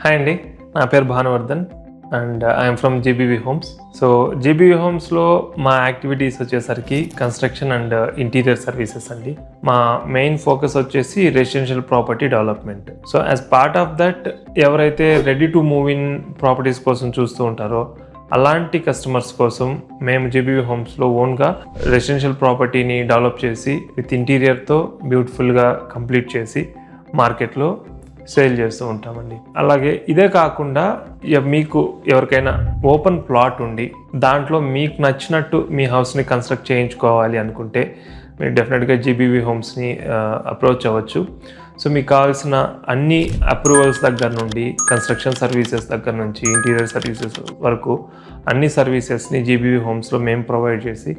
Hi అండి, నా పేరు Bhanuvardhan and I'm from GBV homes. So GBV హోమ్స్లో మా యాక్టివిటీస్ వచ్చేసరికి కన్స్ట్రక్షన్ అండ్ ఇంటీరియర్ సర్వీసెస్ అండి. మా మెయిన్ ఫోకస్ వచ్చేసి residential property development. So as part of that, ఎవరైతే ready to move in properties కోసం చూస్తూ ఉంటారో అలాంటి కస్టమర్స్ కోసం మేము జీబీవీ హోమ్స్లో ఓన్గా రెసిడెన్షియల్ ప్రాపర్టీని డెవలప్ చేసి విత్ ఇంటీరియర్తో బ్యూటిఫుల్గా కంప్లీట్ చేసి మార్కెట్లో సేల్ చేస్తూ ఉంటామండి. అలాగే ఇదే కాకుండా మీకు ఎవరికైనా ఓపెన్ ప్లాట్ ఉండి దాంట్లో మీకు నచ్చినట్టు మీ హౌస్ని కన్స్ట్రక్ట్ చేయించుకోవాలి అనుకుంటే మీరు డెఫినెట్గా జీబీవీ హోమ్స్ని అప్రోచ్ అవ్వచ్చు. సో మీకు కావాల్సిన అన్ని అప్రూవల్స్ దగ్గర నుండి కన్స్ట్రక్షన్ సర్వీసెస్ దగ్గర నుంచి ఇంటీరియర్ సర్వీసెస్ వరకు అన్ని సర్వీసెస్ని జీబీవీ హోమ్స్లో మేము ప్రొవైడ్ చేసి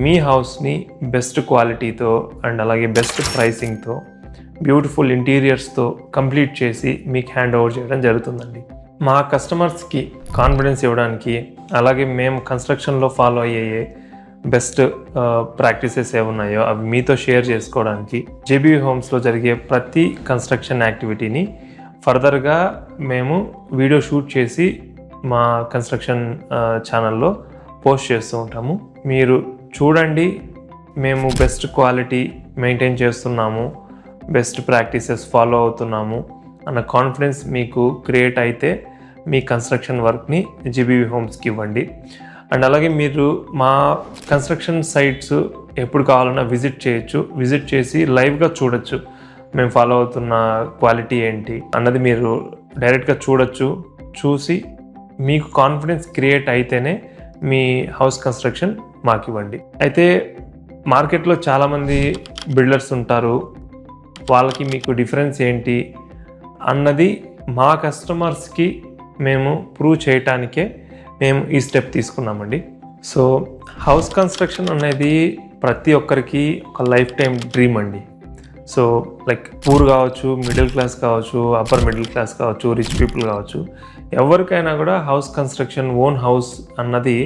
మీ హౌస్ని బెస్ట్ క్వాలిటీతో అండ్ అలాగే బెస్ట్ ప్రైసింగ్తో బ్యూటిఫుల్ ఇంటీరియర్స్తో కంప్లీట్ చేసి మీకు హ్యాండ్ ఓవర్ చేయడం జరుగుతుందండి. మా కస్టమర్స్కి కాన్ఫిడెన్స్ ఇవ్వడానికి, అలాగే మేము కన్స్ట్రక్షన్లో ఫాలో అయ్యే బెస్ట్ ప్రాక్టీసెస్ ఏమున్నాయో అవి మీతో షేర్ చేసుకోవడానికి జీబీవీ హోమ్స్లో జరిగే ప్రతి కన్స్ట్రక్షన్ యాక్టివిటీని ఫర్దర్గా మేము వీడియో షూట్ చేసి మా కన్స్ట్రక్షన్ ఛానల్లో పోస్ట్ చేస్తూ ఉంటాము. మీరు చూడండి, మేము బెస్ట్ క్వాలిటీ మెయింటైన్ చేస్తున్నాము, బెస్ట్ ప్రాక్టీసెస్ ఫాలో అవుతున్నాము అన్న కాన్ఫిడెన్స్ మీకు క్రియేట్ అయితే మీ కన్స్ట్రక్షన్ వర్క్ని జీబీవీ హోమ్స్కి ఇవ్వండి. అండ్ అలాగే మీరు మా కన్స్ట్రక్షన్ సైట్స్ ఎప్పుడు కావాలన్నా విజిట్ చేయొచ్చు. విజిట్ చేసి లైవ్గా చూడొచ్చు మేము ఫాలో అవుతున్న క్వాలిటీ ఏంటి అన్నది మీరు డైరెక్ట్గా చూడొచ్చు. చూసి మీకు కాన్ఫిడెన్స్ క్రియేట్ అయితేనే మీ హౌస్ కన్స్ట్రక్షన్ మాకు ఇవ్వండి. అయితే మార్కెట్లో చాలామంది బిల్డర్స్ ఉంటారు, వాళ్ళకి మీకు డిఫరెన్స్ ఏంటి అన్నది మా కస్టమర్స్కి మేము ప్రూవ్ చేయటానికే మేము ఈ స్టెప్ తీసుకున్నామండి. సో హౌస్ కన్స్ట్రక్షన్ అనేది ప్రతి ఒక్కరికి ఒక లైఫ్ టైం డ్రీమ్ అండి. సో లైక్ పూర్ కావచ్చు, మిడిల్ క్లాస్ కావచ్చు, అప్పర్ మిడిల్ క్లాస్ కావచ్చు, రిచ్ పీపుల్ కావచ్చు, ఎవరికైనా కూడా హౌస్ కన్స్ట్రక్షన్, ఓన్ హౌస్ అన్నది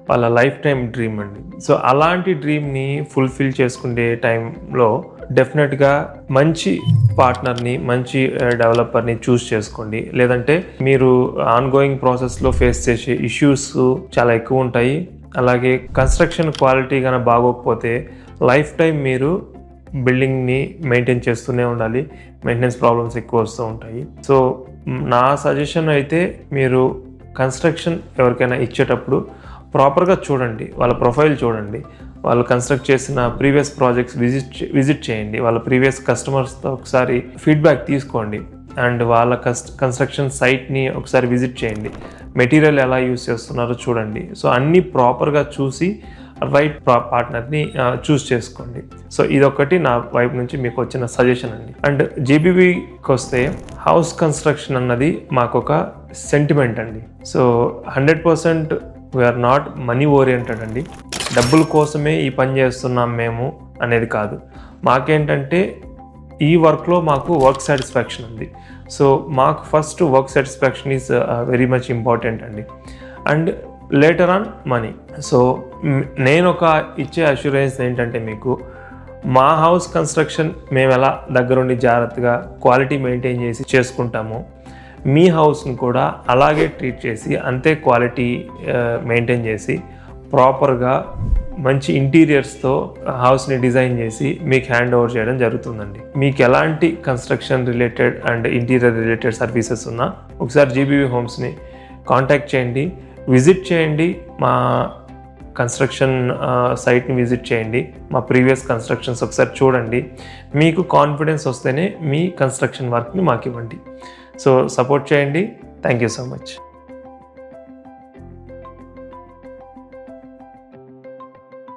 వాళ్ళ లైఫ్ టైం డ్రీమ్ అండి. సో అలాంటి డ్రీమ్ని ఫుల్ఫిల్ చేసుకునే టైంలో డెఫినెట్గా మంచి పార్ట్నర్ని, మంచి డెవలపర్ని చూస్ చేసుకోండి. లేదంటే మీరు ఆన్గోయింగ్ ప్రాసెస్లో ఫేస్ చేసే ఇష్యూస్ చాలా ఎక్కువ ఉంటాయి. అలాగే కన్స్ట్రక్షన్ క్వాలిటీ కానీ బాగోకపోతే లైఫ్ టైం మీరు బిల్డింగ్ని మెయింటైన్ చేస్తూనే ఉండాలి. మెయింటెనెన్స్ ప్రాబ్లమ్స్ ఎక్కువ వస్తూ ఉంటాయి. సో నా సజెషన్ అయితే మీరు కన్స్ట్రక్షన్ ఎవరికైనా ఇచ్చేటప్పుడు ప్రాపర్గా చూడండి, వాళ్ళ ప్రొఫైల్ చూడండి, వాళ్ళు కన్స్ట్రక్ట్ చేసిన ప్రీవియస్ ప్రాజెక్ట్స్ విజిట్ చేయండి, వాళ్ళ ప్రీవియస్ కస్టమర్స్తో ఒకసారి ఫీడ్బ్యాక్ తీసుకోండి, అండ్ వాళ్ళ కన్స్ట్రక్షన్ సైట్ని ఒకసారి విజిట్ చేయండి, మెటీరియల్ ఎలా యూస్ చేస్తున్నారో చూడండి. సో అన్నీ ప్రాపర్గా చూసి రైట్ పార్ట్నర్ని చూస్ చేసుకోండి. సో ఇదొకటి నా వైపు నుంచి మీకు వచ్చిన సజెషన్ అండి. అండ్ జీబీవీకి వస్తే హౌస్ కన్స్ట్రక్షన్ అన్నది మాకు ఒక సెంటిమెంట్ అండి. So 100% we are not money oriented అండి. డబ్బుల కోసమే ఈ పని చేస్తున్నాం మేము అనేది కాదు. మాకేంటంటే ఈ వర్క్లో మాకు వర్క్ సాటిస్ఫాక్షన్ ఉంది. సో మాకు first work satisfaction is very much important అండి. And later on money. So నేను ఒక ఇచ్చే అష్యూరెన్స్ ఏంటంటే, మీకు మా హౌస్ కన్స్ట్రక్షన్ మేము ఎలా దగ్గరుండి జాగ్రత్తగా క్వాలిటీ మెయింటైన్ చేసి చేసుకుంటామో, మీ హౌస్ని కూడా అలాగే ట్రీట్ చేసి అంతే క్వాలిటీ మెయింటైన్ చేసి ప్రాపర్గా మంచి ఇంటీరియర్స్తో హౌస్ని డిజైన్ చేసి మీకు హ్యాండ్ ఓవర్ చేయడం జరుగుతుందండి. మీకు ఎలాంటి construction related and interior related services ఉన్నా ఒకసారి జీబీవీ హోమ్స్ని కాంటాక్ట్ చేయండి, విజిట్ చేయండి, మా కన్స్ట్రక్షన్ సైట్ని విజిట్ చేయండి, మా ప్రీవియస్ కన్స్ట్రక్షన్స్ ఒకసారి చూడండి. మీకు కాన్ఫిడెన్స్ వస్తేనే మీ కన్స్ట్రక్షన్ వర్క్ని మాకు ఇవ్వండి. సో సపోర్ట్ చేయండి. Thank you so much.